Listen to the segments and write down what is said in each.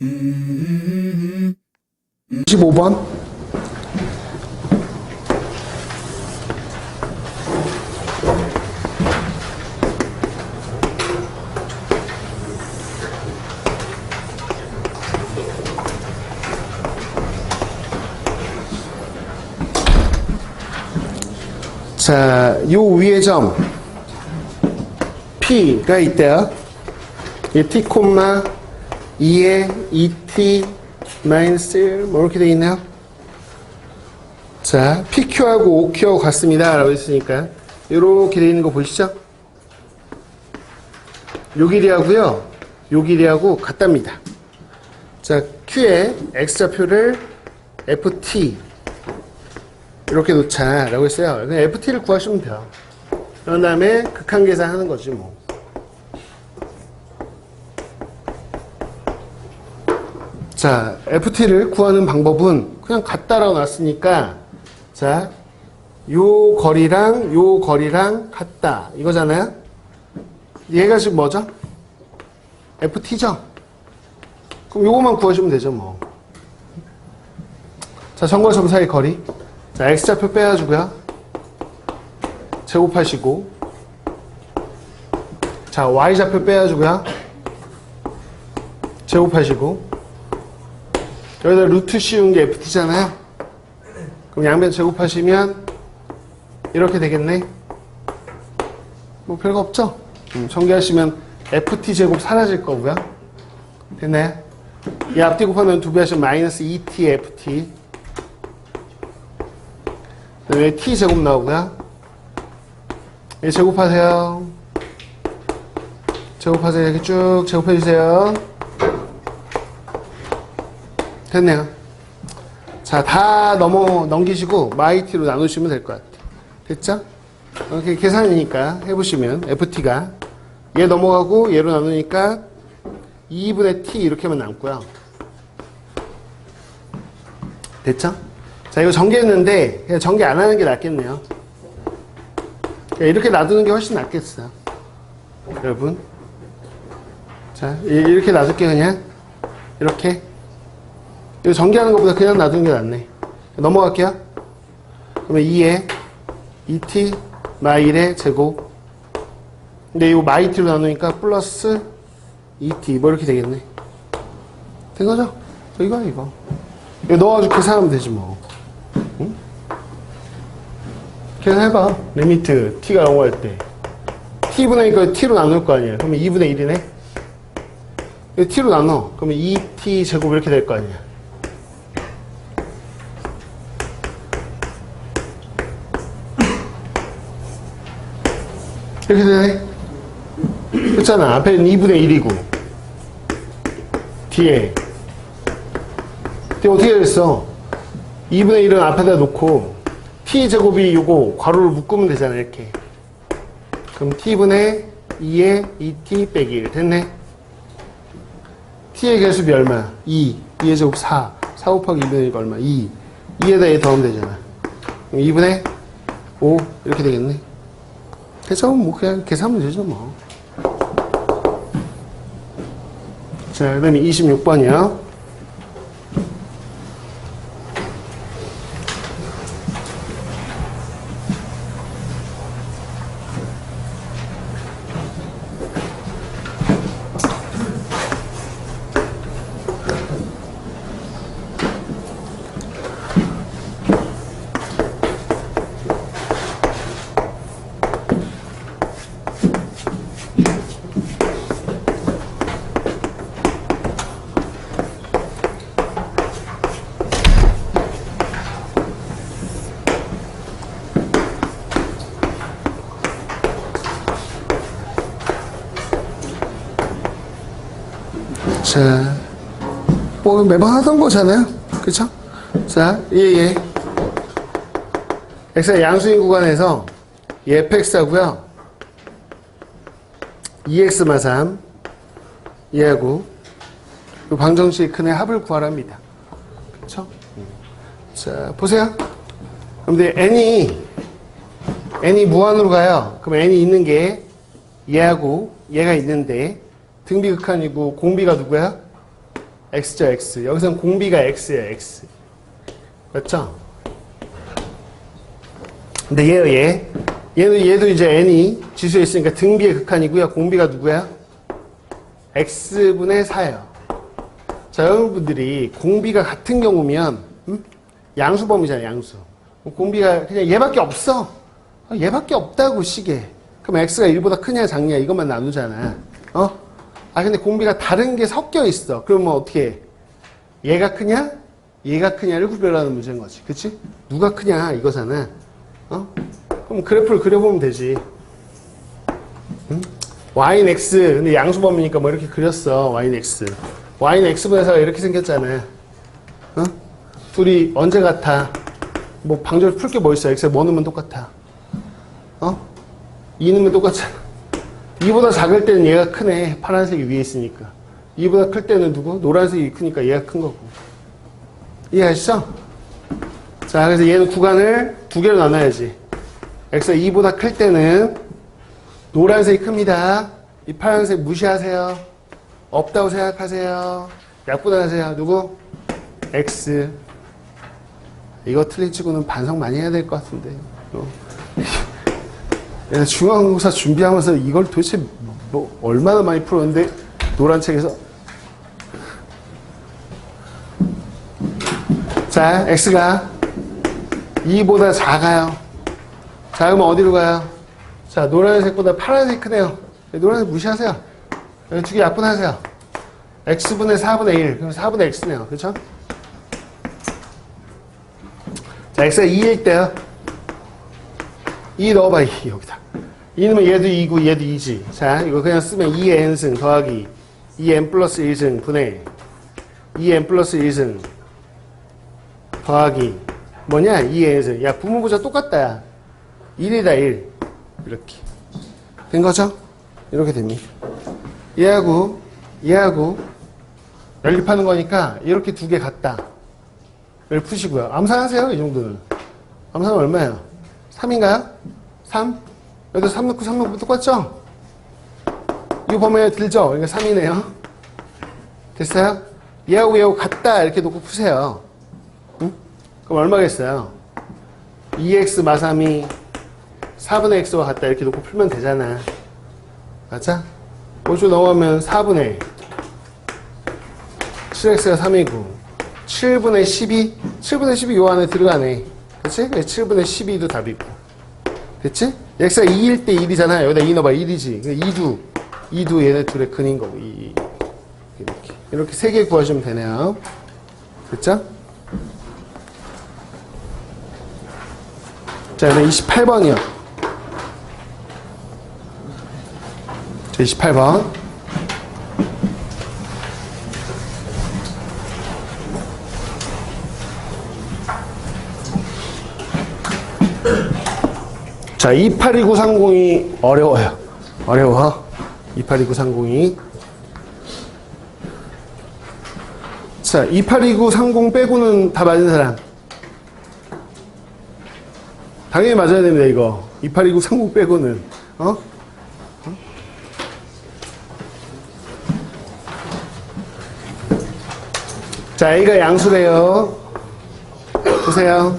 25번. 자, 요 위의 점 P가 있대요. 이 T, 2에 2T 마이너스 1 뭐 이렇게 돼 있나요? 자, PQ하고 OQ하고 같습니다 라고 했으니까 이렇게 돼 있는 거 보이시죠? 요 길이하고요 요 길이하고 같답니다. 자, Q의 X좌표를 FT 이렇게 놓자 라고 했어요. 그냥 FT를 구하시면 돼요. 그런 다음에 극한 계산하는 거지 뭐. 자, FT를 구하는 방법은 그냥 같다라고 놨으니까, 자, 요 거리랑 같다 이거잖아요. 얘가 지금 뭐죠? FT죠. 그럼 요것만 구하시면 되죠 뭐. 자, 점과 점 사이 거리. 자, X좌표 빼가지고요 제곱하시고, 자, Y좌표 빼가지고요 제곱하시고, 여기다 루트 씌운 게 FT잖아요. 그럼 양변 제곱하시면 이렇게 되겠네. 뭐 별거 없죠? 전개하시면 FT 제곱 사라질 거고요. 됐나요? 이 앞뒤 곱하면 2배 하시면 마이너스 2T FT. 그 다음에 T 제곱 나오고요. 예, 제곱하세요. 제곱하세요. 이렇게 쭉 제곱해주세요. 됐네요. 자, 다 넘기시고 마이T로 나누시면 될 것 같아요. 됐죠? 이렇게 계산이니까 해보시면 FT가 얘 넘어가고 얘로 나누니까 2분의 T 이렇게만 남고요. 됐죠? 자, 이거 전개했는데 그냥 전개 안 하는 게 낫겠네요. 이렇게 놔두는 게 훨씬 낫겠어요. 여러분. 자, 이렇게 놔둘게 그냥. 이렇게. 이거 전개하는 것보다 그냥 놔두는 게 낫네. 넘어갈게요. 그러면 2에 2t 마일의 제곱. 근데 이거 마이t로 나누니까 플러스 2t 뭐 이렇게 되겠네. 된 거죠? 이거. 이거 넣어가지고 계산하면 되지 뭐. 응? 계산해봐. 리미트 t가 0할 때 t분의 이거 t로 나눌 거 아니야. 그러면 2분의 1이네. 이거 t로 나눠. 그러면 2t 제곱 이렇게 될 거 아니야. 이렇게 되네. 그렇잖아. 앞에는 2분의 1이고 뒤에 어떻게 됐어? 2분의 1은 앞에다 놓고 t제곱이 요거 괄호를 묶으면 되잖아. 이렇게. 그럼 t분의 2에 2t 빼기 1 됐네. t의 개수비 얼마야? 2. 2의 제곱 4. 4 곱하기 2분의 1가 얼마? 2. 2에다 얘 더하면 되잖아. 그럼 2분의 5 이렇게 되겠네. 그래서 뭐 그냥 계산하면 되죠 뭐. 자, 그 다음에 26번이요. 자, 뭐 매번 하던 거잖아요. 그쵸? 자, 예. x가 양수인 구간에서 얘 fx하고요 2x마 3 얘하고 요 방정식 큰의 합을 구하랍니다. 그쵸? 자, 보세요. 근데 n이 무한으로 가요. 그럼 n이 있는 게 얘하고 얘가 있는데 등비극한이고 공비가 누구야? x죠, x. 여기서는 공비가 x예요, x. 그렇죠? 근데 얘도 이제 n이 지수에 있으니까 등비의 극한이고요. 공비가 누구야? x분의 4예요. 자, 여러분들이 공비가 같은 경우면 양수범위잖아요, 양수. 공비가 그냥 얘밖에 없어. 얘밖에 없다고, 식에. 그럼 x가 1보다 크냐 작냐 이것만 나누잖아. 근데 공비가 다른 게 섞여 있어. 그러면 어떻게 해? 얘가 크냐? 얘가 크냐를 구별하는 문제인 거지. 그치? 누가 크냐 이거잖아. 그럼 그래프를 그려보면 되지. y는 x. 근데 양수범위니까 뭐 이렇게 그렸어. y는 x. y는 x분의 4가 이렇게 생겼잖아. 둘이 언제 같아? 뭐 방정식 풀 게 뭐 있어? x에 뭐 넣으면 똑같아? 2 넣으면 똑같잖아. 2보다 작을 때는 얘가 크네. 파란색이 위에 있으니까. 2보다 클 때는 누구? 노란색이 크니까 얘가 큰 거고. 이해하시죠? 자, 그래서 얘는 구간을 두 개로 나눠야지. x가 2보다 클 때는 노란색이 큽니다. 이 파란색 무시하세요. 없다고 생각하세요. 약분하세요. 누구? x. 이거 틀린 치고는 반성 많이 해야 될 것 같은데. 중간고사 준비하면서 이걸 도대체 뭐 얼마나 많이 풀었는데 노란 책에서. 자, x가 2보다 작아요. 작으면 어디로 가요? 자, 노란색보다 파란색이 크네요. 노란색 무시하세요. 두 개 약분하세요. x분의 4분의 1. 그럼 4분의 x네요. 그렇죠? 자, x가 2일 때요. 2 넣어봐, 2 여기다. 2 넣으면 얘도 2고 얘도 2지. 자, 이거 그냥 쓰면 2n승 더하기 2n 플러스 1승 분의 2n 플러스 1승 더하기 뭐냐? 2n승. 야, 부모부자 똑같다, 야. 1이다, 1. 이렇게. 된 거죠? 이렇게 됩니다. 얘하고 연립하는 거니까 이렇게 두 개 같다. 를 푸시고요. 암산하세요, 이 정도는. 암산은 얼마예요? 3인가요? 3? 여기도 3 넣고 3 넣고 똑같죠? 이 범위에 들죠? 그러니까 3이네요. 됐어요? 얘하고 같다 이렇게 놓고 푸세요. 응? 그럼 얼마겠어요? 2x 마삼이 4분의 x와 같다 이렇게 놓고 풀면 되잖아. 맞아? 5주 넘어가면 4분의 7x가 3이고 7분의 12? 7분의 12 요 안에 들어가네. 그치? 7분의 12도 답이고. 됐지? x가 2일 때 1이잖아. 여기다 2 넣어봐. 1이지. 2도 얘네 둘의 근인 거고. 이렇게 세 개 구하시면 되네요. 됐죠? 자, 이제 28번이요. 자, 28번. 자, 282930이 어려워요. 어려워. 282930이. 자, 282930 빼고는 다 맞은 사람. 당연히 맞아야 됩니다, 이거. 282930 빼고는. 자, A가 양수래요. 보세요.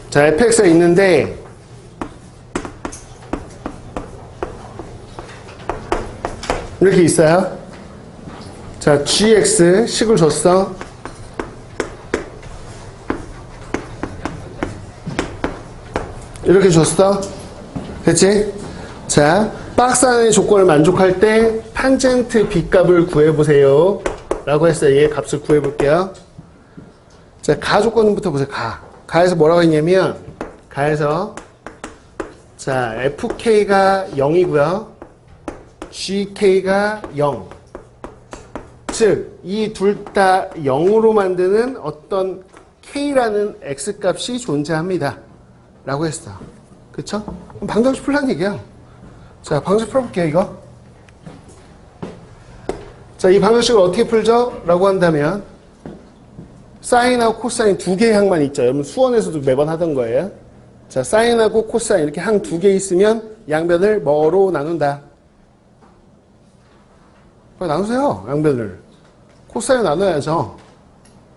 자, fx가 있는데, 이렇게 있어요. 자, gx 식을 줬어. 이렇게 줬어. 됐지? 자, 박스 안의 조건을 만족할 때 탄젠트 b값을 구해보세요. 라고 했어요. 얘 값을 구해볼게요. 자, 가 조건부터 보세요. 가에서 뭐라고 했냐면, 가에서, 자, fk가 0이고요. gk가 0. 즉, 이 둘 다 0으로 만드는 어떤 k라는 x값이 존재합니다. 라고 했어. 그쵸? 그럼 방정식 풀라는 얘기야. 자, 방정식 풀어볼게요, 이거. 자, 이 방정식을 어떻게 풀죠? 라고 한다면, 사인하고 코사인 두 개의 항만 있죠. 여러분 수원에서도 매번 하던 거예요. 자, 사인하고 코사인 이렇게 항 두 개 있으면 양변을 뭐로 나눈다? 빨리 나누세요, 양변을. 코사인 나눠야죠.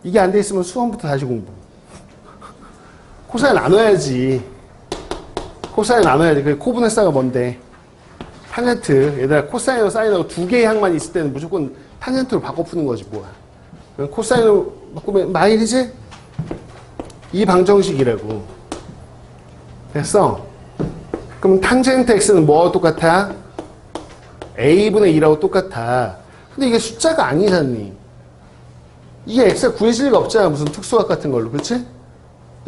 이게 안 돼 있으면 수험부터 다시 공부. 코사인 나눠야지. 코사인 나눠야지. 그 코분해사가 뭔데? 탄젠트. 얘들아, 코사인하고 사인하고 두 개의 항만 있을 때는 무조건 탄젠트로 바꿔 푸는 거지, 뭐야. 코사인으로 바꾸면 마일이지? 이 방정식이라고. 됐어? 그럼 탄젠트 x는 뭐하고 똑같아? a분의 2라고 똑같아. 근데 이게 숫자가 아니잖니. 이게 x가 구해질 리가 없잖아. 무슨 특수학 같은 걸로. 그렇지?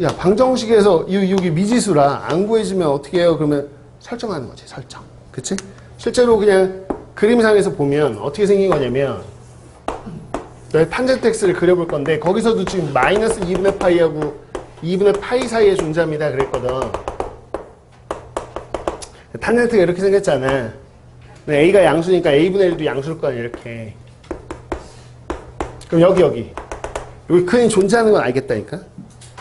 야, 방정식에서 여기 미지수라 안 구해지면 어떻게 해요? 그러면 설정하는 거지. 설정. 그치? 실제로 그냥 그림상에서 보면 어떻게 생긴 거냐면 탄젠트 x를 그려볼 건데 거기서도 지금 마이너스 2분의 파이하고 2분의 파이 사이에 존재합니다. 그랬거든. 탄젠트가 이렇게 생겼잖아. a가 양수니까 a분의 1도 양수일 거 아니야. 이렇게. 그럼 여기 근이 존재하는 건 알겠다니까.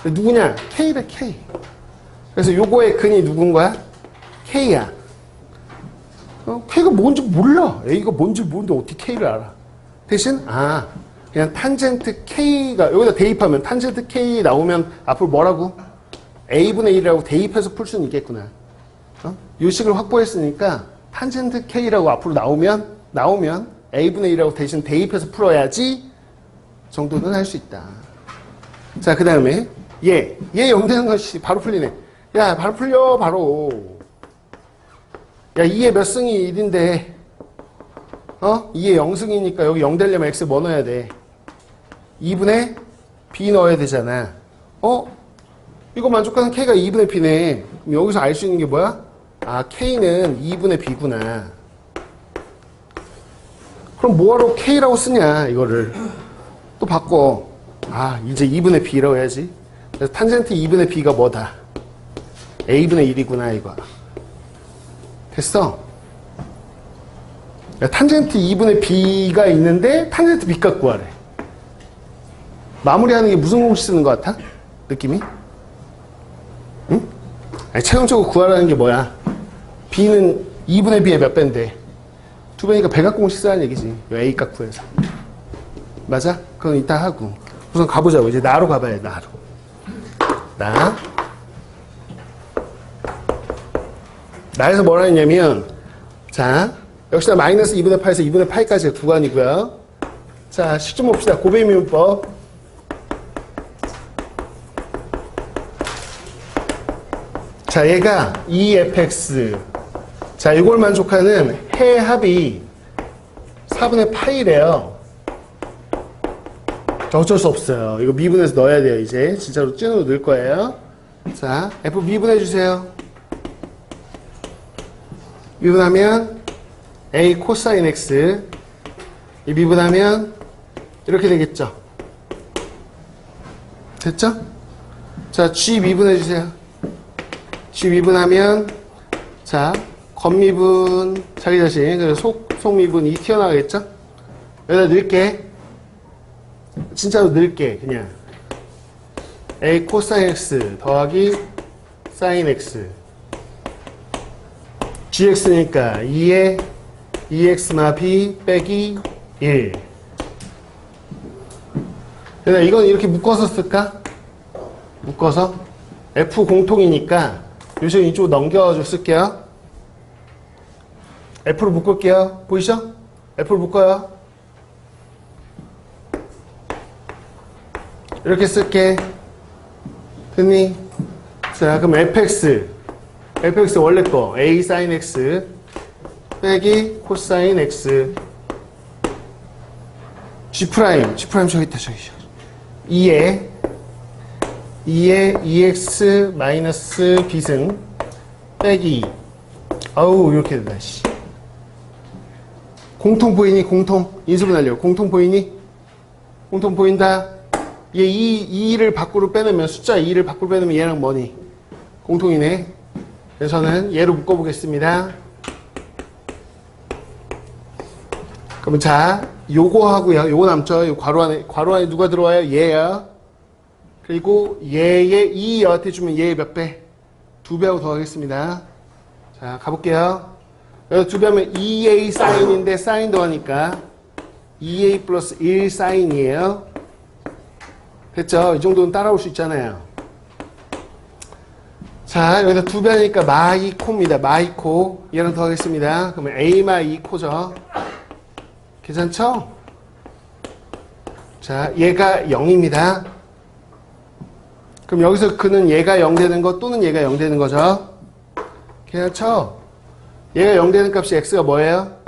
누구냐? k래 k. 그래서 요거의 근이 누군 거야? k야. k가 뭔지 몰라. a가 뭔지 모르는데 어떻게 k를 알아? 대신 그냥 탄젠트 k가 여기다 대입하면 탄젠트 k 나오면 앞으로 뭐라고? a분의 1이라고 대입해서 풀 수는 있겠구나. 요 식을 확보했으니까 탄젠트 k라고 앞으로 나오면 a분의 1이라고 대신 대입해서 풀어야지 정도는 할 수 있다. 자, 그 다음에 얘 0 되는 것이 바로 풀리네. 야, 바로 풀려, 바로. 야, 2의 몇 승이 1인데 2의 0승이니까 여기 0 되려면 x 뭐 넣어야 돼? 2분의 b 넣어야 되잖아. 이거 만족하는 k가 2분의 b네. 그럼 여기서 알 수 있는 게 뭐야? k는 2분의 b구나. 그럼 뭐하러 k라고 쓰냐, 이거를. 또 바꿔. 이제 2분의 b라고 해야지. 그래서 탄젠트 2분의 b가 뭐다? a분의 1이구나, 이거. 됐어? 야, 탄젠트 2분의 b가 있는데 탄젠트 b값 구하래. 마무리하는 게 무슨 공식 쓰는 것 같아? 느낌이? 응? 최종적으로 구하라는 게 뭐야? b는 2분의 b의 몇 배인데 2배니까 백악 공식 쓰라는 얘기지. a 값 구해서. 맞아? 그건 이따 하고. 우선 가보자고. 이제 나로 가봐야 돼. 나에서 뭐라 했냐면, 자, 역시나 마이너스 2분의 파에서 2분의 파이까지가 구간이고요. 자, 식 좀 봅시다. 고배미분법. 자, 얘가 2fx. 자, 이걸 만족하는 해합이 4분의 파이래요. 어쩔 수 없어요. 이거 미분해서 넣어야 돼요, 이제. 진짜로 찐으로 넣을 거예요. 자, f 미분해 주세요. 미분하면 a 코사인 x. 이 미분하면 이렇게 되겠죠. 됐죠? 자, g 미분해 주세요. g 미분하면 자, 겉미분 자기 자신, 그래서 속미분 2 튀어나가겠죠? 여기다 넣을게. 진짜로 넣을게. 그냥 a 코사인 x 더하기 사인 x gx니까 2에 2x나 b 빼기 1. 그래서 이건 이렇게 묶어서 쓸까? 묶어서 f 공통이니까 요즘 이쪽으로 넘겨줘 쓸게요. f로 묶을게요. 보이시죠? f로 묶어요. 이렇게 쓸게. 됐니? 자, 그럼 fx 원래 거 a sin x 빼기 코사인 x g 저기 있다. 2에 2x 마이너스 b승 빼기 이렇게 된다. 공통 보이니? 인수분할력 공통 보이니? 공통 보인다. 얘 2를 밖으로 빼내면 숫자 2를 밖으로 빼내면 얘랑 뭐니? 공통이네. 그래서 저는 얘로 묶어보겠습니다. 그러면 자, 요거 하고요. 요거 남죠? 요 괄호 안에 누가 들어와요? 얘야. 그리고 얘의 2 여한테 주면 얘의 몇 배? 2배하고 더하겠습니다. 자, 가볼게요. 여기서 2배 하면 2a 사인인데 사인 더하니까 2a 플러스 1 사인이에요. 됐죠? 이 정도는 따라올 수 있잖아요. 자, 여기다 2배 하니까 마이코입니다. 마이코. 얘랑 더 하겠습니다. 그러면 a-2코죠. 괜찮죠? 자, 얘가 0입니다. 그럼 여기서 그는 얘가 0 되는 거 또는 얘가 0 되는 거죠. 괜찮죠? 얘가 0 되는 값이 x가 뭐예요?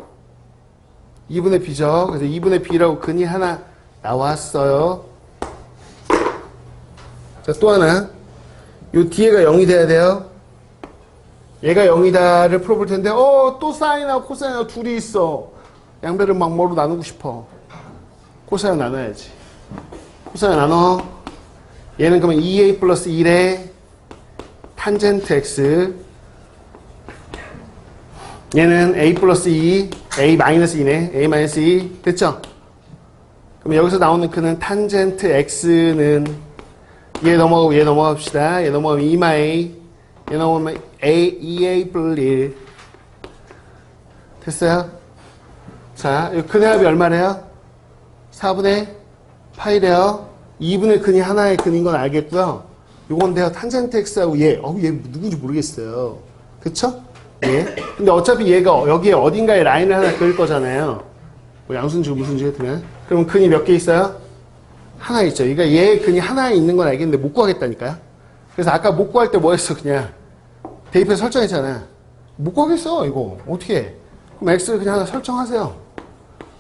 2분의 b죠. 그래서 2분의 b라고 근이 하나 나왔어요. 자, 또 하나. 요 뒤에가 0이 돼야 돼요. 얘가 0이다를 풀어볼 텐데, 또 사인하고 코사인하고 둘이 있어. 양배를 막 뭐로 나누고 싶어. 코사인 나눠야지. 코사인 나눠. 얘는 그러면 2a 플러스 1에 탄젠트 x. 얘는 a 플러스 2, a 마이너스 2네. a 마이너스 2. 됐죠? 그럼 여기서 나오는 그는 탄젠트 x는 얘 넘어가고 얘 넘어갑시다. 얘 넘어가면 2마A. 얘 넘어가면 EA 플러스 1. 됐어요? 자, 근의 합이 얼마래요? 4분의 파이래요. 2분의 근이 하나의 근인 건 알겠고요. 요건데요. 탄젠트 x하고 얘 누군지 모르겠어요. 그쵸? 예. 근데 어차피 얘가 여기에 어딘가에 라인을 하나 그을 거잖아요. 뭐 양순지 무슨지 하여튼. 그러면 근이 몇 개 있어요? 하나 있죠. 그러니까 얘 근이 하나에 있는 건 알겠는데 못 구하겠다니까요. 그래서 아까 못 구할 때 뭐 했어? 그냥 대입해서 설정했잖아. 못 구하겠어 이거. 어떻게 해? 그럼 x를 그냥 하나 설정하세요.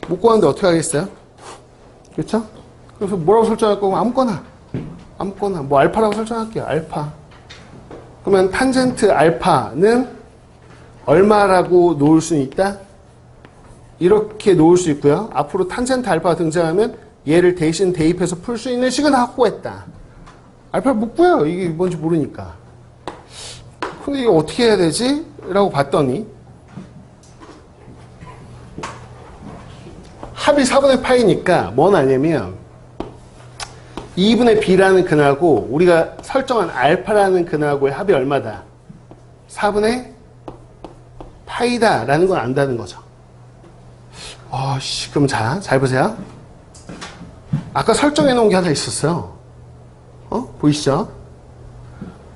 못 구하는데 어떻게 하겠어요? 그렇죠? 그래서 뭐라고 설정할 거고 아무거나 뭐 알파라고 설정할게요. 알파. 그러면 탄젠트 알파는 얼마라고 놓을 수는 있다? 이렇게 놓을 수 있고요. 앞으로 탄젠트 알파가 등장하면 얘를 대신 대입해서 풀 수 있는 식은 확보했다. 알파를 못 구해요. 이게 뭔지 모르니까. 근데 이거 어떻게 해야 되지? 라고 봤더니 합이 4분의 파이니까 뭔 아냐면 2분의 b라는 근하고 우리가 설정한 알파라는 근하고의 합이 얼마다? 4분의 파이다 라는 건 안다는 거죠. 그럼 잘 보세요. 아까 설정해 놓은 게 하나 있었어요. 보이시죠?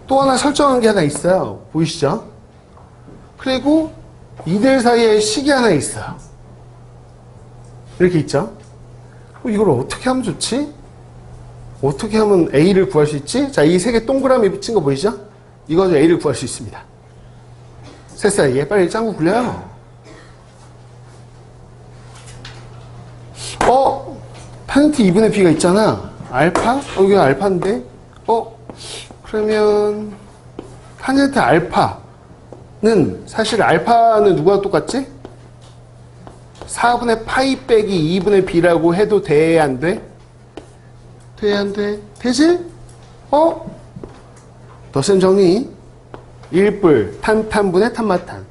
또 하나 설정한 게 하나 있어요. 보이시죠? 그리고 이들 사이에 식이 하나 있어요. 이렇게 있죠? 이걸 어떻게 하면 좋지? 어떻게 하면 A를 구할 수 있지? 자, 이 세 개 동그라미 붙인 거 보이죠? 이거로 A를 구할 수 있습니다. 셋 사이에 빨리 짱구 굴려요. 탄젠트 2분의 b가 있잖아. 알파? 여기 알파인데? 그러면 탄젠트 알파는 사실 알파는 누구와 똑같지? 4분의 파이 빼기 2분의 b라고 해도 돼? 안 돼? 돼? 안 돼? 되지? 덧셈 정리. 1뿔 탄분의 탄마탄.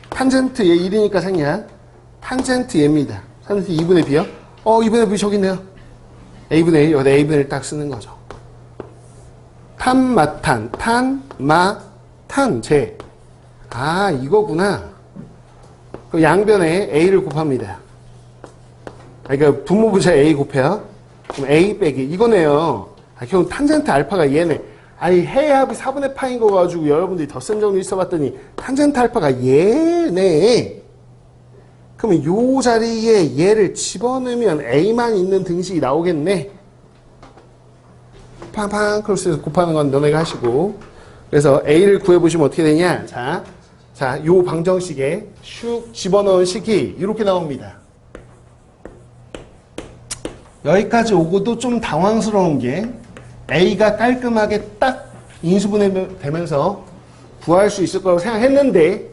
탄젠트 얘 1이니까 생략. 탄젠트 얘입니다. 탄젠트 2분의 b요? 2분의 b 저기 있네요. a분의 1, 여기다 a분의 1 딱 쓰는 거죠. 탄마탄, 탄마탄, 제. 이거구나. 그 양변에 a를 곱합니다. 그러니까 분모부자 a 곱해요. 그럼 a 빼기 이거네요. 결국 탄젠트 알파가 얘네. 해의 합이 4분의 파인 거 가지고 여러분들이 덧셈 정리 있어봤더니 탄젠트 알파가 얘네. 그러면 요 자리에 얘를 집어넣으면 a만 있는 등식이 나오겠네. 팡팡 크로스에서 곱하는 건 너네가 하시고. 그래서 a를 구해보시면 어떻게 되냐. 자, 요 방정식에 슉 집어넣은 식이 이렇게 나옵니다. 여기까지 오고도 좀 당황스러운 게 A가 깔끔하게 딱 인수분해 되면서 구할 수 있을 거라고 생각했는데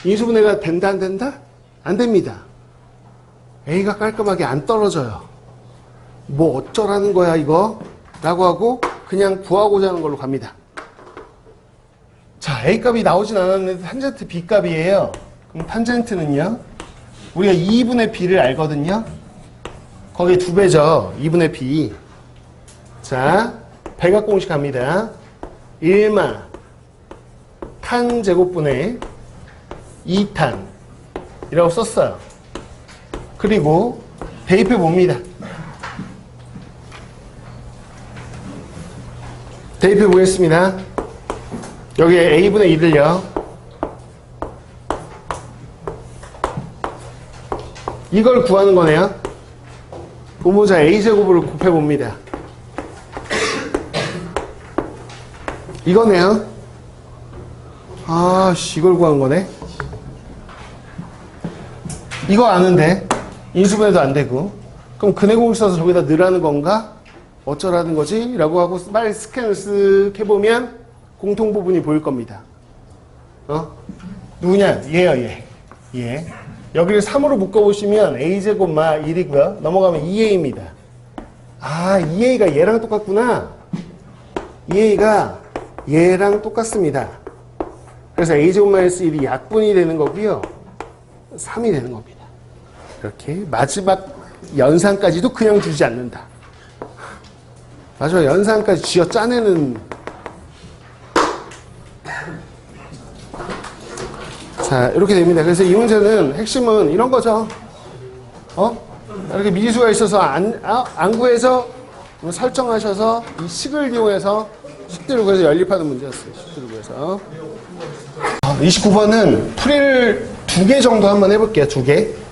인수분해가 된다 안 된다? 안 됩니다. A가 깔끔하게 안 떨어져요. 뭐 어쩌라는 거야 이거? 라고 하고 그냥 구하고자 하는 걸로 갑니다. 자, A값이 나오진 않았는데 탄젠트 B값이에요. 그럼 탄젠트는요? 우리가 2분의 B를 알거든요. 거기에 2배죠. 2분의 B. 자, 배각 공식 갑니다. 1마 탄 제곱분의 2탄 이라고 썼어요. 그리고 대입해 봅니다. 대입해 보겠습니다. 여기에 a분의 1을요. 이걸 구하는 거네요. 분모자 a제곱을 곱해 봅니다. 이거네요. 아씨, 이걸 구한 거네. 이거 아는데 인수분해도 안 되고. 그럼 근해공식 써서 저기다 넣으라는 건가? 어쩌라는 거지? 라고 하고 빨리 스캔을 쓱 해보면 공통부분이 보일 겁니다. 누구냐? 얘요, 얘. 여기를 3으로 묶어보시면 a제곱마 1이고요. 넘어가면 2a입니다. 아, 2a가 얘랑 똑같구나. 2a가 얘랑 똑같습니다. 그래서 a제곱 마이너스 1이 약분이 되는 거고요. 3이 되는 겁니다. 이렇게 마지막 연산까지도 그냥 주지 않는다. 마지막 연산까지 쥐어 짜내는. 자, 이렇게 됩니다. 그래서 이 문제는 핵심은 이런 거죠. 이렇게 미지수가 있어서 안 구해서 설정하셔서 이 식을 이용해서 식들을 구해서 연립하는 문제였어요. 식들을 구해서. 29번은 풀이를 2개 정도 한번 해볼게요. 2개.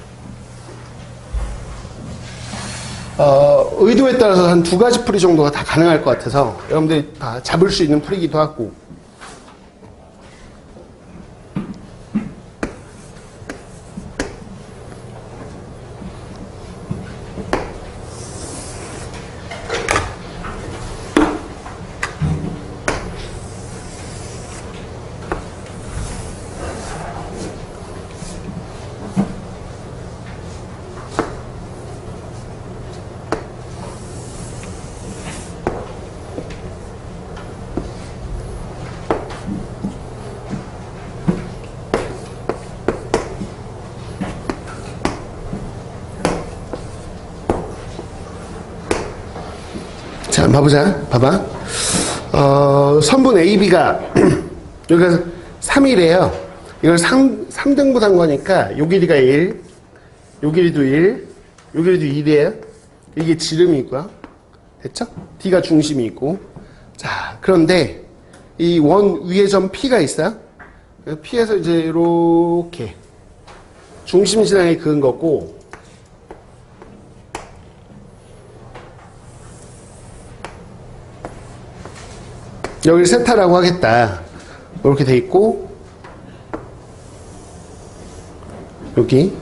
의도에 따라서 한 2가지 풀이 정도가 다 가능할 것 같아서 여러분들이 다 잡을 수 있는 풀이기도 하고. 자, 봐봐. 선분 AB가 여기가 3이래요. 이걸 3등분한 거니까 요 길이가 1, 요 길이도 1, 요 길이도 1이에요. 이게 지름이 있고요. 됐죠? D가 중심이 있고. 자, 그런데 이 원 위에 점 P가 있어요. P에서 이제 이렇게 중심 진항에 그은 거고, 여기를 세타라고 하겠다. 이렇게 돼 있고, 여기.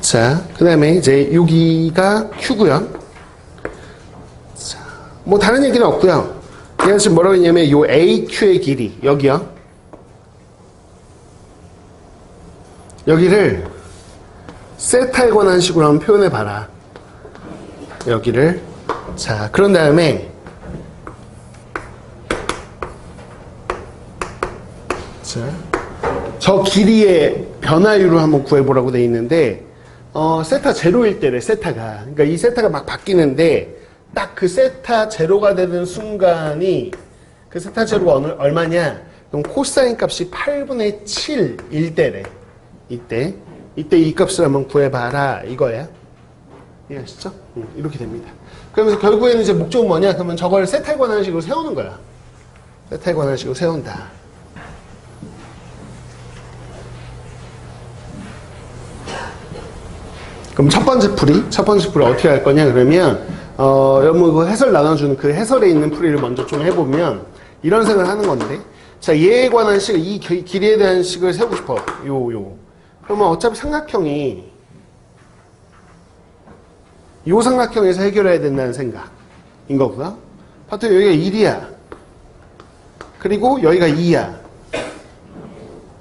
자, 그 다음에 이제 여기가 Q고요. 자, 뭐 다른 얘기는 없고요. 얘가 지금 뭐라고 했냐면 요 AQ의 길이, 여기요. 여기를 세타에 관한 식으로 한번 표현해 봐라. 여기를. 자, 그런 다음에 저 길이의 변화율을 한번 구해보라고 돼 있는데, 세타 제로일 때래, 세타가. 그러니까 이 세타가 막 바뀌는데, 딱 그 세타 제로가 되는 순간이, 그 세타 제로가 얼마냐? 그럼 코사인 값이 8분의 7일 때래. 이때 이 값을 한번 구해봐라. 이거야. 이해하시죠? 이렇게 됩니다. 그러면서 결국에는 이제 목적은 뭐냐? 그러면 저걸 세타에 관한 식으로 세우는 거야. 세타에 관한 식으로 세운다. 그럼 첫 번째 풀이 어떻게 할 거냐 그러면 여러분 그 해설 나눠주는 그 해설에 있는 풀이를 먼저 좀 해보면 이런 생각을 하는 건데, 자, 얘에 관한 식, 이 길이에 대한 식을 세우고 싶어. 그러면 어차피 삼각형이 요 삼각형에서 해결해야 된다는 생각인 거고요. 파트 여기가 1이야. 그리고 여기가 2야.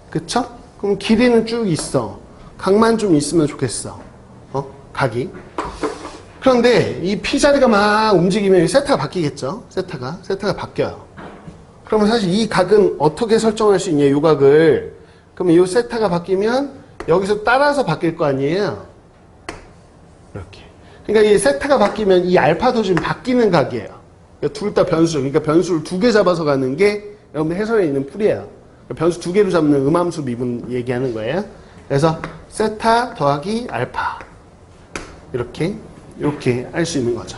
그쵸? 그럼 길이는 쭉 있어. 각만 좀 있으면 좋겠어. 각이. 그런데 이 P자리가 막 움직이면 세타가 바뀌겠죠? 세타가 바뀌어요. 그러면 사실 이 각은 어떻게 설정할 수 있냐, 이 각을. 그러면 이 세타가 바뀌면 여기서 따라서 바뀔 거 아니에요? 이렇게. 그러니까 이 세타가 바뀌면 이 알파도 지금 바뀌는 각이에요. 그러니까 둘 다 변수. 그러니까 변수를 2개 잡아서 가는 게 여러분 해설에 있는 풀이에요. 그러니까 변수 2개로 잡는 음함수 미분 얘기하는 거예요. 그래서 세타 더하기 알파. 이렇게 이렇게 할 수 있는 거죠.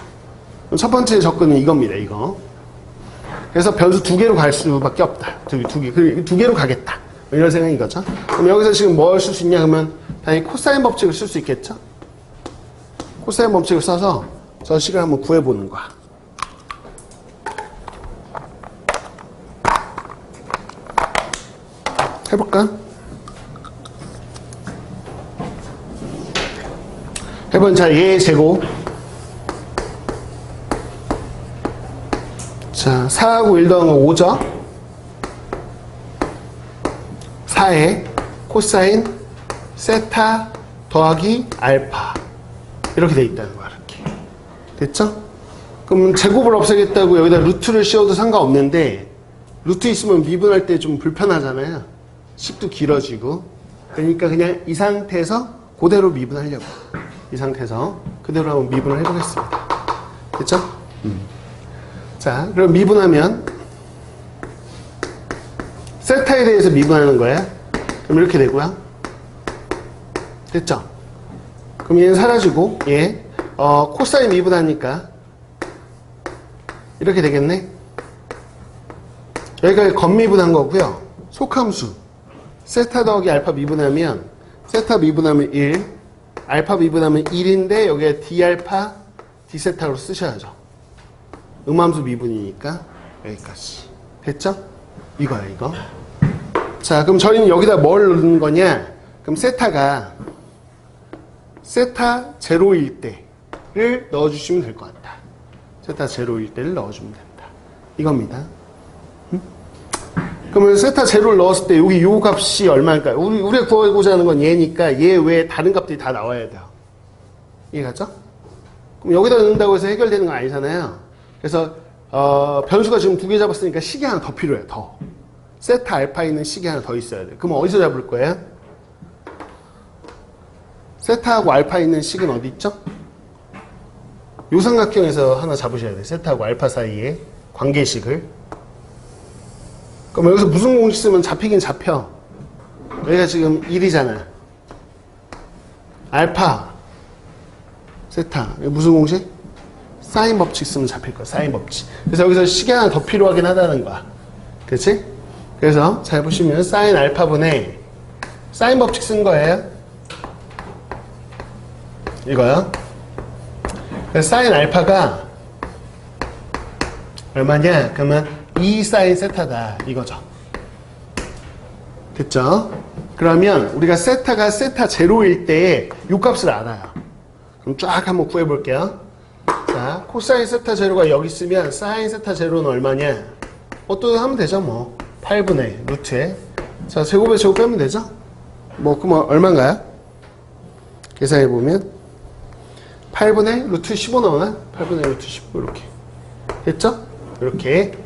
그럼 첫 번째 접근은 이겁니다. 이거. 그래서 변수 두 개로 갈 수밖에 없다. 두 개로 가겠다. 이런 생각인 거죠. 그럼 여기서 지금 뭘 쓸 수 있냐 그러면 당연히 코사인 법칙을 쓸 수 있겠죠. 코사인 법칙을 써서 저 식을 한번 구해보는 거야. 해볼까? 해본 자, 얘의 제곱. 자, 4하고 1 더한 거 5죠? 4에 코사인 세타 더하기 알파. 이렇게 돼 있다는 거야, 이렇게. 됐죠? 그럼 제곱을 없애겠다고 여기다 루트를 씌워도 상관없는데, 루트 있으면 미분할 때 좀 불편하잖아요. 식도 길어지고. 그러니까 그냥 이 상태에서 그대로 미분하려고. 이 상태에서 그대로 한번 미분을 해보겠습니다. 됐죠? 자, 그럼 미분하면 세타에 대해서 미분하는 거예요. 그럼 이렇게 되고요. 됐죠? 그럼 얘는 사라지고 얘 코사인 미분하니까 이렇게 되겠네. 여기가 겉미분한 거고요. 속함수 세타 더하기 알파 미분하면 세타 미분하면 1, 알파 미분하면 1인데 여기에 d알파 d세타로 쓰셔야죠. 음함수 미분이니까 여기까지. 됐죠? 이거야, 이거. 자, 그럼 저희는 여기다 뭘 넣는 거냐? 그럼 세타가 세타 제로일 때를 넣어주시면 될 것 같다. 세타 제로일 때를 넣어주면 된다. 이겁니다. 그러면 세타 제로를 넣었을 때 여기 요 값이 얼마일까요? 우리가 구하고자 하는 건 얘니까 얘 외에 다른 값들이 다 나와야 돼요. 이해가죠? 그럼 여기다 넣는다고 해서 해결되는 건 아니잖아요. 그래서 변수가 지금 두 개 잡았으니까 식이 하나 더 필요해요. 더. 세타 알파에 있는 식이 하나 더 있어야 돼요. 그럼 어디서 잡을 거예요? 세타하고 알파에 있는 식은 어디 있죠? 요 삼각형에서 하나 잡으셔야 돼요. 세타하고 알파 사이에 관계식을. 그럼 여기서 무슨 공식 쓰면 잡히긴 잡혀. 여기가 지금 1이잖아. 알파 세타 무슨 공식? 사인 법칙 쓰면 잡힐 거야. 사인 법칙. 그래서 여기서 식이 하나 더 필요하긴 하다는 거야. 그렇지? 그래서 잘 보시면 사인 알파분의 사인 법칙 쓴 거예요. 이거요. 그래서 사인 알파가 얼마냐? 그러면 2 사인 세타다. 이거죠. 됐죠? 그러면 우리가 세타가 세타 제로일 때에 요 값을 알아요. 그럼 쫙 한번 구해볼게요. 자, 코사인 세타 제로가 여기 있으면 사인 세타 제로는 얼마냐? 또 하면 되죠, 뭐. 8분의 루트에. 자, 제곱에 제곱 빼면 되죠? 뭐, 그럼 얼마인가요? 계산해보면 8분의 루트 15 나오나? 8분의 루트 15 이렇게. 됐죠? 이렇게.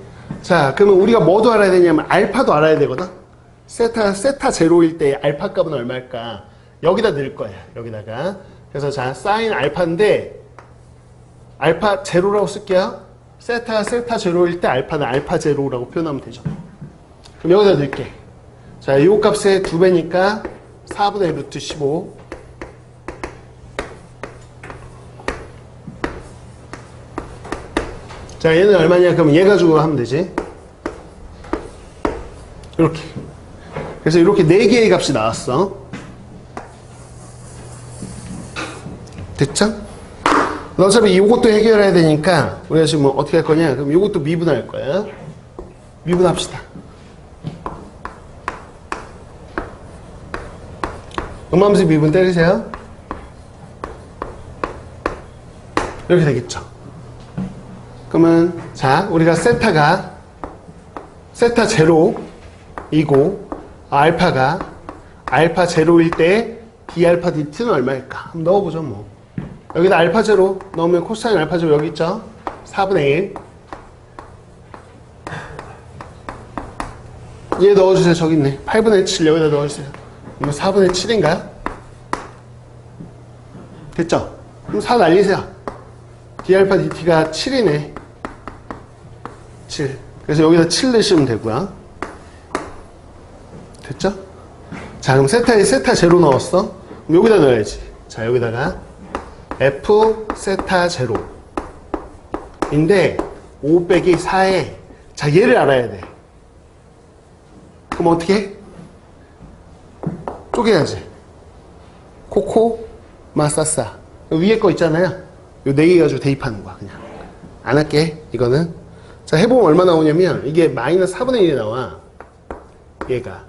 자, 그러면 우리가 뭐도 알아야 되냐면 알파도 알아야 되거든? 세타 제로일 때 알파 값은 얼마일까? 여기다 넣을 거야. 여기다가. 그래서 자, 사인 알파인데 알파 제로라고 쓸게요. 세타 제로일 때 알파는 알파 제로라고 표현하면 되죠. 그럼 여기다 넣을게. 자, 이 값의 2배니까 4분의 루트 15. 자, 얘는 얼마냐? 그럼 얘 가지고 하면 되지. 이렇게. 그래서 이렇게 4개의 값이 나왔어. 됐죠? 어차피 이것도 해결해야 되니까 우리가 지금 뭐 어떻게 할 거냐? 그럼 이것도 미분할 거야. 미분합시다. 음함수 미분 때리세요. 이렇게 되겠죠. 그러면 자, 우리가 세타가 세타 제로이고 알파가 알파 제로일 때 d알파 dt는 얼마일까? 한번 넣어보죠, 뭐. 여기다 알파 제로 넣으면 코사인 알파 제로 여기 있죠? 4분의 1. 얘 넣어주세요. 저기 있네. 8분의 7 여기다 넣어주세요. 그러면 4분의 7인가요? 됐죠? 그럼 4 날리세요. d알파 dt가 7이네. 7. 그래서 여기다 7 넣으시면 되고요. 됐죠? 자, 그럼 세타에 세타 제로 넣었어. 그럼 여기다 넣어야지. 자, 여기다가 F 세타 제로 인데 5 빼기 4에 자 얘를 알아야 돼. 그럼 어떻게 해? 쪼개야지. 코코 마사사 위에 거 있잖아요. 요 4개 가지고 대입하는 거야. 그냥 안 할게 이거는. 자 해보면 얼마 나오냐면 이게 마이너스 4분의 1이 나와. 얘가.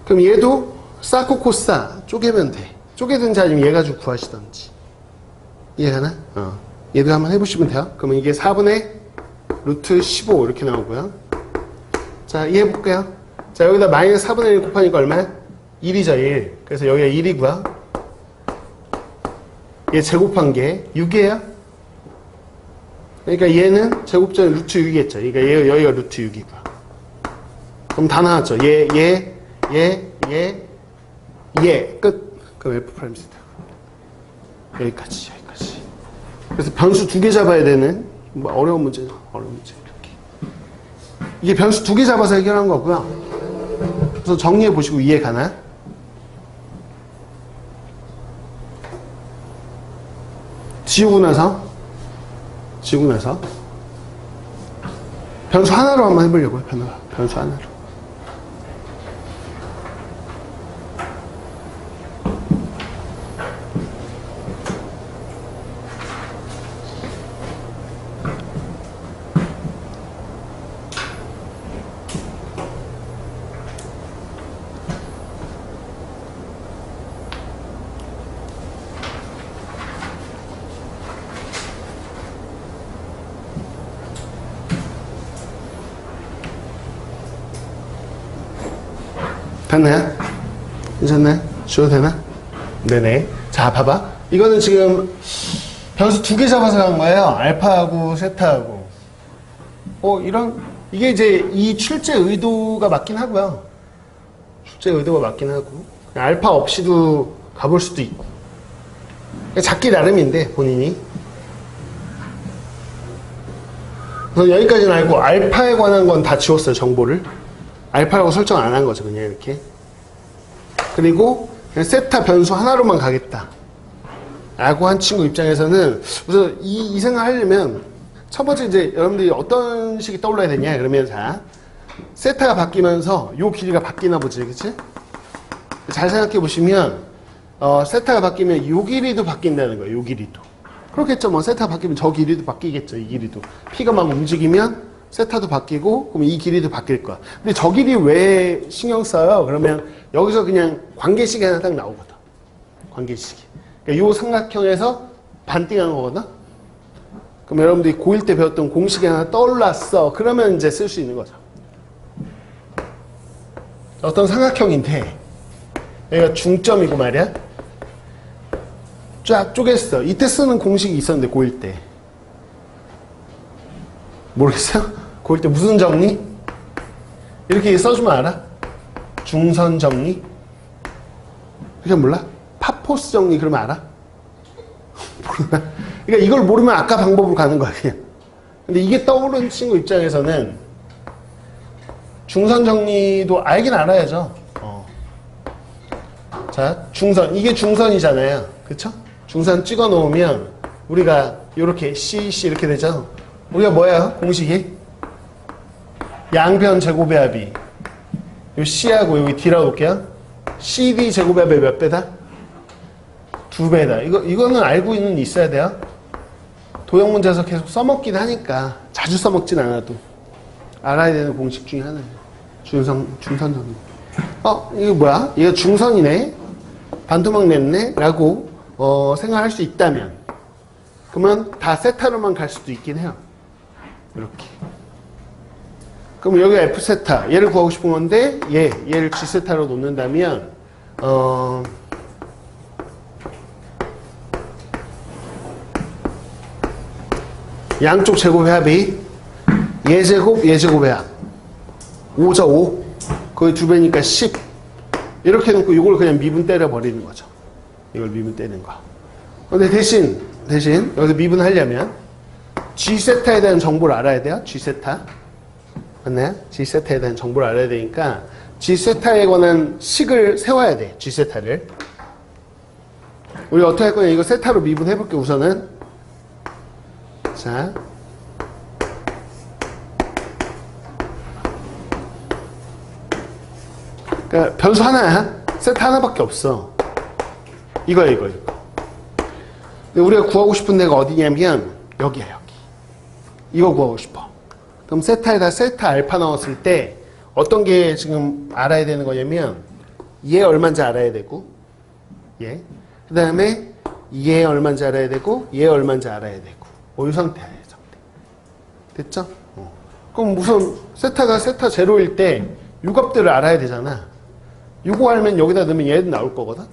그럼 얘도 사코코사 쪼개면 돼. 쪼개든지 아니면 얘 가지고 구하시던지. 이해가나? 얘도 한번 해보시면 돼요. 그러면 이게 4분의 루트 15 이렇게 나오고요. 자 이해해볼게요. 자 여기다 마이너스 4분의 1 곱하니까 얼마야? 1이죠 1. 그래서 여기가 1이고요. 얘 제곱한 게 6이에요. 그러니까 얘는 제곱전에 루트 6이겠죠. 그러니까 여기가 루트 6이고요. 그럼 다 나왔죠. 얘 끝. 그럼 F 프라임 세타. 여기까지. 그래서 변수 2개 잡아야 되는 뭐 어려운 문제 이렇게. 이게 변수 2개 잡아서 해결한 거고요. 그래서 정리해 보시고 이해 가나? 지우고 나서 변수 하나로 한번 해보려고요. 변수 하나로. 됐나요? 괜찮나요? 쉬어도 되나? 네네. 자, 봐봐. 이거는 지금 변수 2개 잡아서 간 거예요. 알파하고 세타하고. 이게 이제 이 출제 의도가 맞긴 하고요. 출제 의도가 맞긴 하고. 알파 없이도 가볼 수도 있고. 작기 나름인데, 본인이. 그래서 여기까지는 알고, 알파에 관한 건 다 지웠어요, 정보를. 알파라고 설정 안 한 거죠. 그냥 이렇게. 그리고 그냥 세타 변수 하나로만 가겠다 라고 한 친구 입장에서는 우선 이 생각 하려면 첫 번째 이제 여러분들이 어떤 식이 떠올라야 되냐 그러면 자 세타가 바뀌면서 요 길이가 바뀌나 보지. 그치? 잘 생각해 보시면 세타가 바뀌면 요 길이도 바뀐다는 거예요. 요 길이도. 그렇겠죠. 뭐 세타가 바뀌면 저 길이도 바뀌겠죠. 이 길이도. P가 막 움직이면 세타도 바뀌고 그럼 이 길이도 바뀔 거야. 근데 저 길이 왜 신경 써요? 그러면 여기서 그냥 관계식이 하나 딱 나오거든. 관계식이. 그러니까 요 삼각형에서 반띵한 거거든. 그럼 여러분들이 고1 때 배웠던 공식이 하나 떠올랐어. 그러면 이제 쓸 수 있는 거죠. 어떤 삼각형인데 여기가 중점이고 말이야. 쫙 쪼갰어. 이때 쓰는 공식이 있었는데 고1 때. 모르겠어요? 고1 때 무슨 정리? 이렇게 써주면 알아? 중선 정리? 그게 몰라? 파포스 정리 그러면 알아? 모르나? 그러니까 이걸 모르면 아까 방법으로 가는 거야 그냥. 근데 이게 떠오르는 친구 입장에서는 중선 정리도 알긴 알아야죠. 자, 중선. 이게 중선이잖아요. 그쵸? 중선 찍어 놓으면 우리가 이렇게 C 이렇게 되죠? 우리가 뭐야? 공식이? 양변 제곱의 합이 요 C하고 여기 D라고 볼게요. CD 제곱의 합의 몇 배다? 2배다. 이거는 알고는 있어야 돼요. 도형 문제에서 계속 써먹긴 하니까 자주 써먹진 않아도 알아야 되는 공식 중에 하나예요. 중선 정리. 이거 뭐야? 이거 중선이네? 반토막 냈네? 라고 생각할 수 있다면 그러면 다 세타로만 갈 수도 있긴 해요. 이렇게. 그럼 여기가 F 세타. 얘를 구하고 싶은 건데, 얘를 G 세타로 놓는다면, 양쪽 제곱의 합이 얘 제곱의 합. 5죠, 5. 거의 2배니까 10. 이렇게 놓고 이걸 그냥 미분 때려버리는 거죠. 이걸 미분 때리는 거. 근데 대신, 여기서 미분하려면, G 세타에 대한 정보를 알아야 돼요. G 세타. 맞나요? G 세타에 대한 정보를 알아야 되니까 G 세타에 관한 식을 세워야 돼. G 세타를. 우리 어떻게 할 거냐. 이거 세타로 미분해볼게, 우선은. 자. 그러니까 변수 하나야. 세타 하나밖에 없어. 이거야, 이거. 근데 우리가 구하고 싶은 데가 어디냐면, 여기야, 여기. 이거 구하고 싶어. 그럼 세타에다 세타 알파 넣었을 때, 어떤 게 지금 알아야 되는 거냐면, 얘 얼마인지 알아야 되고, 얘. 그 다음에, 얘 얼마인지 알아야 되고, 얘 얼마인지 알아야 되고. 이 상태야, 이 상태. 됐죠? 그럼 우선, 세타가 세타 제로일 때, 요 값들을 알아야 되잖아. 요거 알면 여기다 넣으면 얘도 나올 거거든?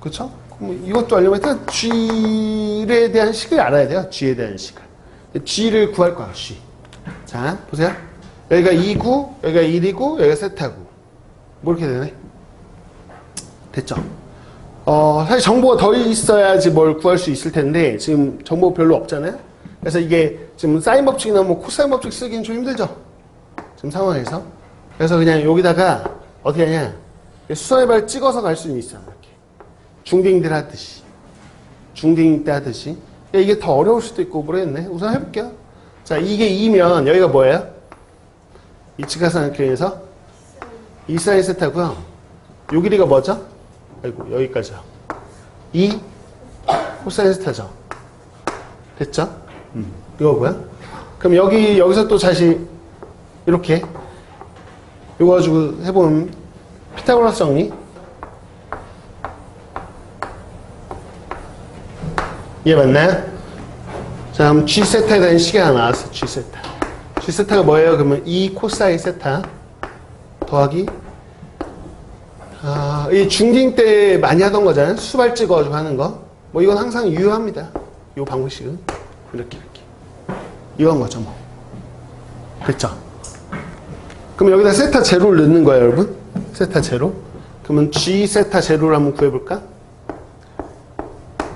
그쵸? 그럼 이것도 알려면 일단 G에 대한 식을 알아야 돼요. G에 대한 식을. G를 구할 거야, G. 자, 보세요. 여기가 2구, 여기가 1이고, 여기가 세타고. 뭐 이렇게 되네? 됐죠? 사실 정보가 더 있어야지 뭘 구할 수 있을 텐데, 지금 정보 별로 없잖아요? 그래서 이게 지금 사인 법칙이나 뭐 코사인 법칙 쓰기는 좀 힘들죠? 지금 상황에서. 그래서 그냥 여기다가 어떻게 하냐. 수선의 발 찍어서 갈 수는 있어. 이렇게. 중딩들 하듯이. 중딩 때 하듯이. 이게 더 어려울 수도 있고 모르겠네. 우선 해볼게요. 자, 이게 2면 여기가 뭐예요? 이 직각삼각형에서 2 사인 세타고요. 요 길이가 뭐죠? 아이고, 여기까지요. 2 코사인 세타죠. 됐죠? 이거 뭐야? 그럼 여기서 또 다시 이렇게 이거 가지고 해보면 피타고라스 정리. 이해 맞나요? 자, 그럼 G 세타에 대한 식이 하나 나왔어. G 세타. G 세타가 뭐예요? 그러면 2 코사인 세타 더하기 이 중딩 때 많이 하던 거잖아요. 수발 찍어가지고 하는 거. 뭐 이건 항상 유효합니다. 이 방식은 이렇게 이런 거죠, 뭐. 됐죠? 그럼 여기다 세타 제로를 넣는 거예요, 여러분. 세타 제로. 그러면 G 세타 제로를 한번 구해볼까?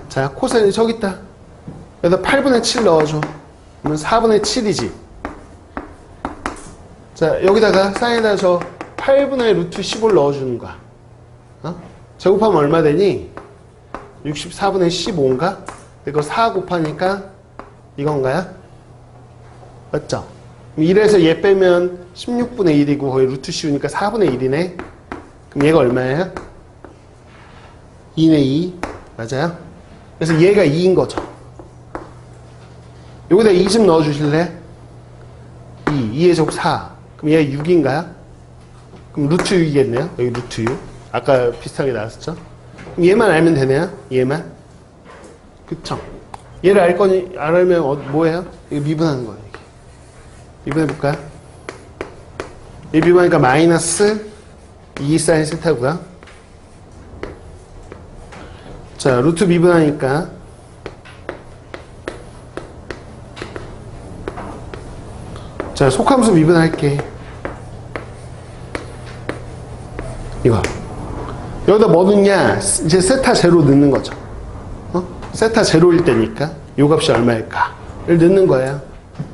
자, 코사인이 저기 있다. 여기다 8분의 7 넣어줘. 그러면 4분의 7이지. 자, 여기다가 사인에다 저 8분의 루트 15를 넣어주는 거야. 제곱하면 얼마 되니? 64분의 15인가? 이거 4 곱하니까 이건가요? 맞죠? 1에서 얘 빼면 16분의 1이고 거의 루트 씌우니까 4분의 1이네. 그럼 얘가 얼마예요? 2네 2. 맞아요? 그래서 얘가 2인 거죠. 여기다 2 좀 넣어주실래? 2의 제곱 4. 그럼 얘가 6인가요? 그럼 루트 6이겠네요. 여기 루트 6. 아까 비슷하게 나왔었죠? 그럼 얘만 알면 되네요. 얘만. 그쵸? 얘를 알면 뭐예요? 이거 미분하는 거예요. 이게. 미분해볼까요? 이 미분하니까 마이너스 2 사인 세타고요. 자, 루트 미분하니까 자, 속함수 미분할게. 이거. 여기다 뭐 넣냐? 이제 세타 제로 넣는 거죠. 세타 제로일 때니까 요 값이 얼마일까를 넣는 거예요.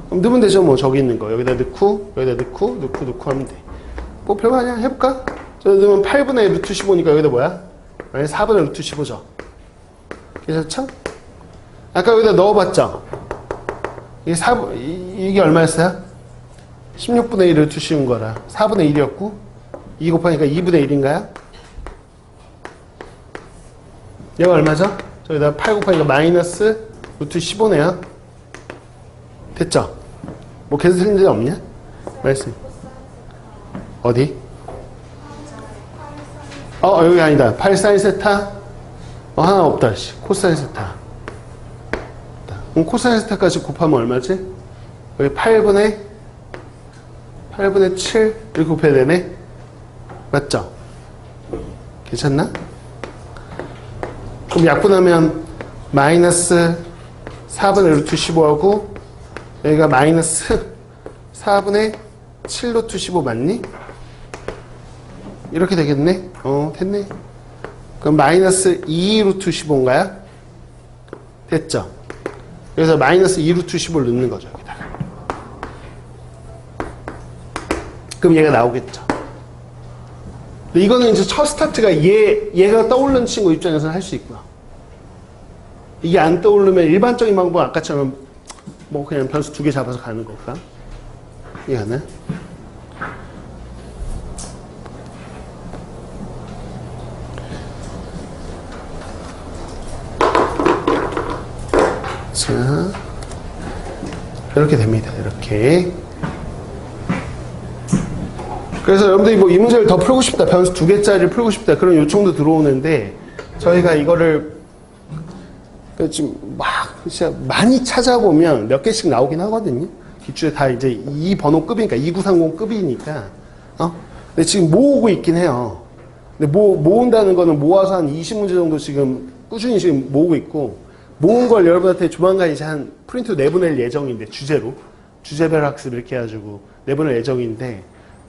그럼 넣으면 되죠. 뭐 저기 있는 거. 여기다 넣고 여기다 넣고 하면 돼. 뭐 별거 아니야. 해볼까? 저 넣으면 8분의 루트 15니까 여기다 뭐야? 아니 4분의 루트 15죠. 괜찮죠? 아까 여기다 넣어봤죠? 이게 얼마였어요? 16분의 1을 루트 씌운 거라 4분의 1이었고 2 곱하니까 2분의 1인가요? 얘가 얼마죠? 저기다 8 곱하니까 마이너스 루트 15네요. 됐죠? 뭐 계속 틀린 데 없냐? 말씀. 어디? 여기 아니다. 8 사인 세타? 하나 없다. 코사인 세타. 그럼 코사인 세타까지 곱하면 얼마지? 여기 8분의 7 이렇게 곱해야 되네? 맞죠? 괜찮나? 그럼 약분하면 마이너스 4분의 루트 15하고 여기가 마이너스 4분의 7 루트 15 맞니? 이렇게 되겠네? 됐네. 그럼 마이너스 2 루트 15인가요? 됐죠? 그래서 마이너스 2 루트 15를 넣는 거죠, 여기다가. 그럼 얘가 나오겠죠. 근데 이거는 이제 첫 스타트가 얘가 떠오르는 친구 입장에서는 할 수 있고요. 이게 안 떠오르면 일반적인 방법은 아까처럼 뭐 그냥 변수 2개 잡아서 가는 걸까? 이해가나요? 자, 이렇게 됩니다. 이렇게. 그래서 여러분들이 뭐 이 문제를 더 풀고 싶다, 변수 2개짜리를 풀고 싶다, 그런 요청도 들어오는데, 저희가 이거를 지금 막 진짜 많이 찾아보면 몇 개씩 나오긴 하거든요. 기출에 다 이제 이 번호급이니까, 2930급이니까. 근데 지금 모으고 있긴 해요. 근데 모은다는 거는 모아서 한 20문제 정도 지금 꾸준히 지금 모으고 있고, 모은 걸 여러분한테 조만간 이제 한 프린트 내보낼 예정인데, 주제별 학습 이렇게 해가지고 내보낼 예정인데,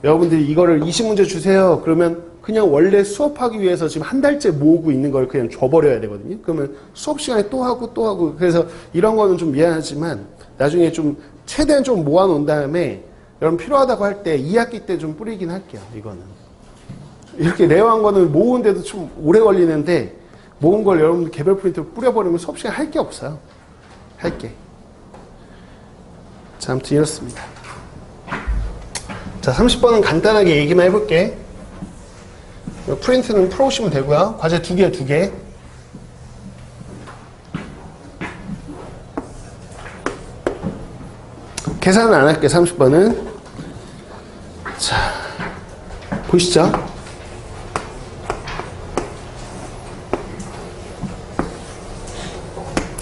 여러분들이 이거를 20문제 주세요. 그러면 그냥 원래 수업하기 위해서 지금 한 달째 모으고 있는 걸 그냥 줘버려야 되거든요. 그러면 수업 시간에 또 하고. 그래서 이런 거는 좀 미안하지만 나중에 좀 최대한 좀 모아놓은 다음에 여러분 필요하다고 할 때 2학기 때 좀 뿌리긴 할게요. 이거는. 이렇게 레어한 거는 모으는데도 좀 오래 걸리는데 모은 걸 여러분들 개별 프린트로 뿌려버리면 수업 시간에 할 게 없어요. 할 게. 자, 아무튼 이렇습니다. 자, 30번은 간단하게 얘기만 해볼게. 프린트는 풀어오시면 되고요. 과제 2개. 계산은 안 할게, 30번은. 자, 보시죠.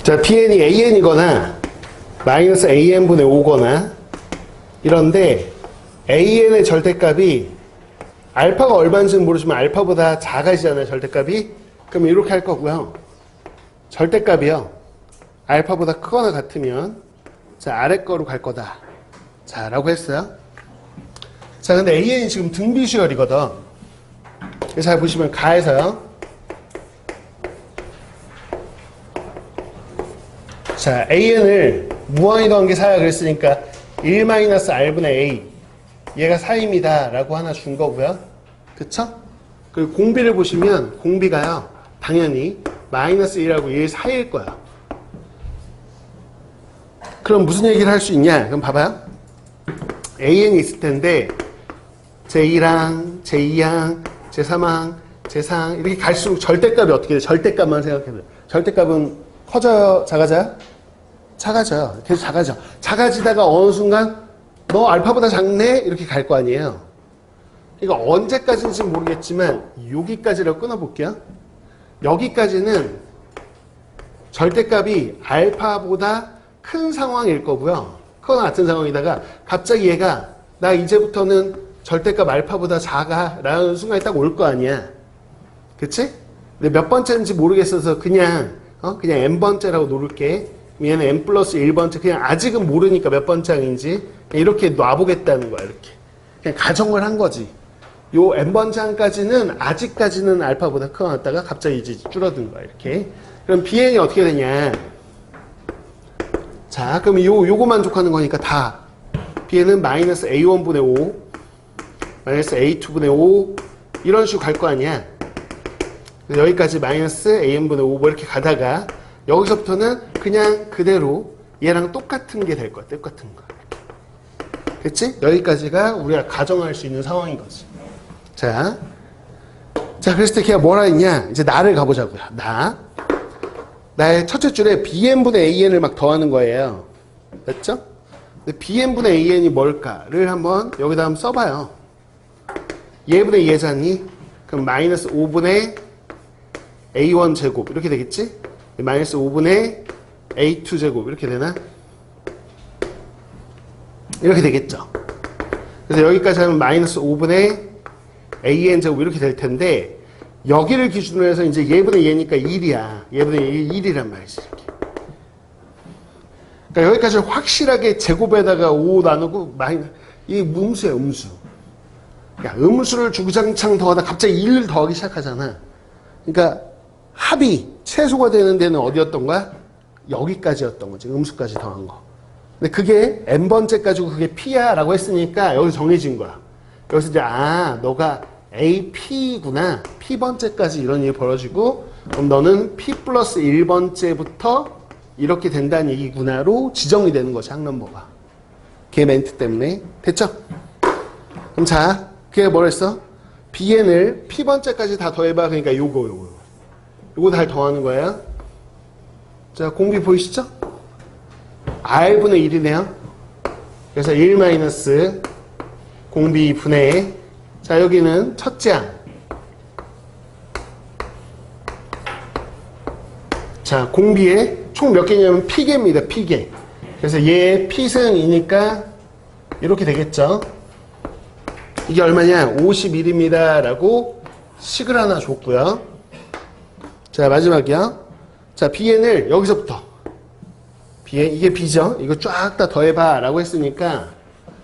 자, bn이 an이거나 마이너스 an분의 5거나 이런데 an의 절대값이 알파가 얼마인지는 모르지만 알파보다 작아지잖아요, 절대값이. 그럼 이렇게 할 거고요. 절대값이요. 알파보다 크거나 같으면 자, 아래 거로 갈 거다. 자, 라고 했어요. 자, 근데 an이 지금 등비수열이거든. 그래서 잘 보시면 가에서요. 자, an을 무한히 더한 게 4야 그랬으니까 1-r분의 a. 얘가 4입니다. 라고 하나 준 거고요. 그쵸? 그리고 공비를 보시면 공비가요. 당연히 마이너스 1하고 1 사이일 거야. 그럼 무슨 얘기를 할 수 있냐? 그럼 봐봐요. an이 있을 텐데 제1항, 제2항, 제3항, 제4항 이렇게 갈수록 절대값이 어떻게 돼? 절대값만 생각해봐요. 절대값은 커져요? 작아져요? 작아져요. 계속 작아져. 작아지다가 어느 순간 너 알파보다 작네? 이렇게 갈 거 아니에요. 그러니까 언제까지인지 모르겠지만 여기까지라고 끊어볼게요. 여기까지는 절대값이 알파보다 큰 상황일 거고요. 크거나 같은 상황이다가 갑자기 얘가 나 이제부터는 절대값 알파보다 작아 라는 순간이 딱 올 거 아니야. 그치? 근데 몇 번째인지 모르겠어서 그냥 n번째라고 놓을게. 얘는 n 플러스 1번째 그냥 아직은 모르니까 몇 번째인지 이렇게 놔보겠다는 거야. 이렇게 그냥 가정을 한 거지. 요 n번째 항까지는 아직까지는 알파보다 커놨다가 갑자기 이제 줄어든 거야. 이렇게. 그럼 bn이 어떻게 되냐? 자, 그럼 요거 만족하는 거니까 다 bn은 마이너스 a1분의 5 마이너스 a2분의 5 이런 식으로 갈 거 아니야. 여기까지 마이너스 an분의 5 뭐 이렇게 가다가 여기서부터는 그냥 그대로 얘랑 똑같은 게 될 거야. 똑같은 거. 그치? 여기까지가 우리가 가정할 수 있는 상황인 거지. 자, 그랬을 때 걔가 뭐라 했냐? 이제 나를 가보자고요. 나의 첫째 줄에 bn분의 an을 막 더하는 거예요. 됐죠? 근데 bn분의 an이 뭘까를 한번 여기다 한번 써봐요. 얘분의 얘잖니? 그럼 마이너스 5분의 a1 제곱 이렇게 되겠지? 마이너스 5분의 a2 제곱 이렇게 되나? 이렇게 되겠죠. 그래서 여기까지 하면 마이너스 5분의 an 제곱 이렇게 될 텐데 여기를 기준으로 해서 이제 얘분의 얘니까 1이야. 얘분의 1이란 말이지. 이렇게. 그러니까 여기까지 확실하게 제곱에다가 5 나누고 이게 음수야, 음수. 야, 음수를 주구장창 더하다 갑자기 1을 더하기 시작하잖아. 그러니까 합이 최소가 되는 데는 어디였던 거야? 여기까지였던 거지. 음수까지 더한 거. 근데 그게 n번째 가지고 그게 p야 라고 했으니까 여기서 정해진 거야. 여기서 이제 너가 AP구나. P번째까지 이런 일이 벌어지고, 그럼 너는 P 플러스 1번째부터 이렇게 된다는 얘기구나로 지정이 되는 거지, 학넘버가. 걔 멘트 때문에. 됐죠? 그럼 자, 그게 뭐라 했어? Bn을 P번째까지 다 더해봐. 그러니까 요거 다 더하는 거야. 자, 공비 보이시죠? R분의 1이네요. 그래서 1 마이너스 공비 분의, 자, 여기는 첫째 항. 자, 공비에 총 몇 개냐면 P개입니다. P개. 그래서 얘 P승이니까 이렇게 되겠죠. 이게 얼마냐? 51입니다. 라고 식을 하나 줬고요. 자, 마지막이요. 자, Bn을 여기서부터. 이게 B죠? 이거 쫙 다 더해봐. 라고 했으니까.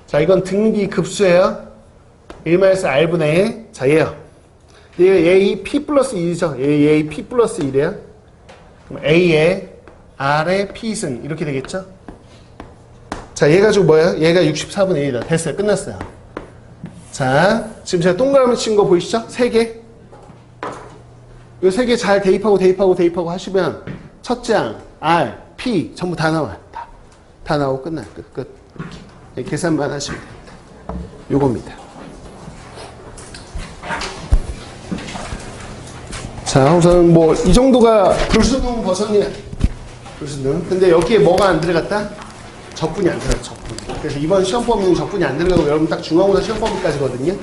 자, 이건 등비 급수예요. 1마이너스 R분의, 자, 얘요. 얘 P 플러스 1이죠. 얘 P 플러스 1이에요. 그럼 A에 R의 P승. 이렇게 되겠죠? 자, 얘 가지고 뭐예요? 얘가 64분의 1이다. 됐어요. 끝났어요. 자, 지금 제가 동그라미 친 거 보이시죠? 3개. 이 3개 잘 대입하고 하시면 첫째 항, R, P 전부 다 나와요. 다 나오고 끝나요. 끝. 이렇게 계산만 하시면 됩니다. 요겁니다. 자, 우선 뭐 이 정도가 불수능 버전이야. 불수능. 근데 여기에 뭐가 안 들어갔다? 적분이 안 들어갔죠. 적분. 그래서 이번 시험 범위는 적분이 안 들어가고 여러분 딱 중간고사 시험 범위까지거든요.